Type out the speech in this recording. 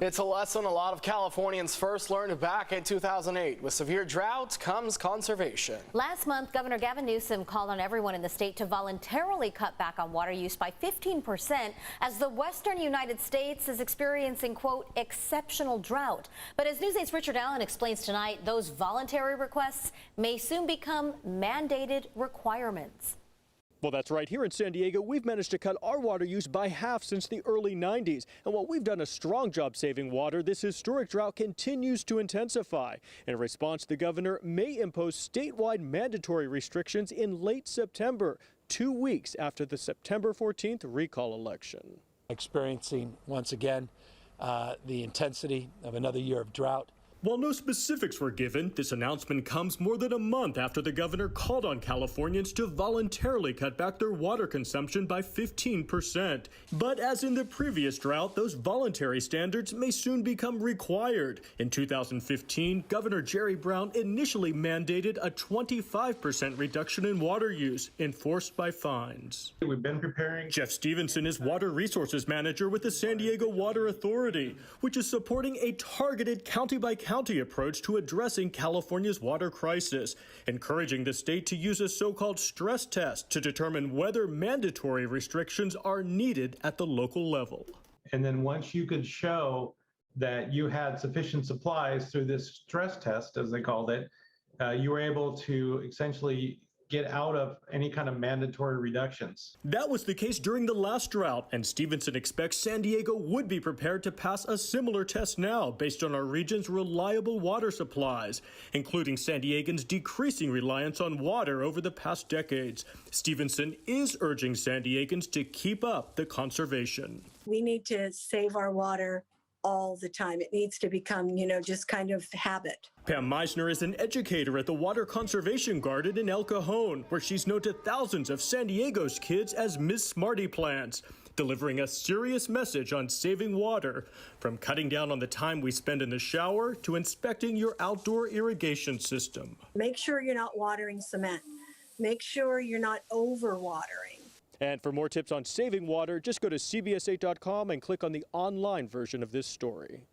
It's a lesson a lot of Californians first learned back in 2008. With severe drought comes conservation. Last month, Governor Gavin Newsom called on everyone in the state to voluntarily cut back on water use by 15% as the western United States is experiencing, quote, exceptional drought. But as News 8's Richard Allen explains tonight, those voluntary requests may soon become mandated requirements. Well, that's right. Here in San Diego, we've managed to cut our water use by half since the early 90s. And while we've done a strong job saving water, this historic drought continues to intensify. In response, the governor may impose statewide mandatory restrictions in late September, 2 weeks after the September 14th recall election. Experiencing once again the intensity of another year of drought. While no specifics were given, this announcement comes more than a month after the governor called on Californians to voluntarily cut back their water consumption by 15%. But as in the previous drought, those voluntary standards may soon become required. In 2015, Governor Jerry Brown initially mandated a 25% reduction in water use, enforced by fines. We've been preparing. Jeff Stevenson is Water Resources Manager with the San Diego Water Authority, which is supporting a targeted county-by-county approach to addressing California's water crisis, encouraging the state to use a so-called stress test to determine whether mandatory restrictions are needed at the local level. And then once you could show that you had sufficient supplies through this stress test, as they called it, you were able to essentially get out of any kind of mandatory reductions. That was the case during the last drought, and Stevenson expects San Diego would be prepared to pass a similar test now based on our region's reliable water supplies, including San Diegans' decreasing reliance on water over the past decades. Stevenson is urging San Diegans to keep up the conservation. We need to save our water all the time. It needs to become, just kind of habit. Pam Meisner is an educator at the Water Conservation Garden in El Cajon, where she's known to thousands of San Diego's kids as Miss Smarty Plants, delivering a serious message on saving water, from cutting down on the time we spend in the shower to inspecting your outdoor irrigation system. Make sure you're not watering cement. Make sure you're not overwatering. And for more tips on saving water, just go to CBS8.com and click on the online version of this story.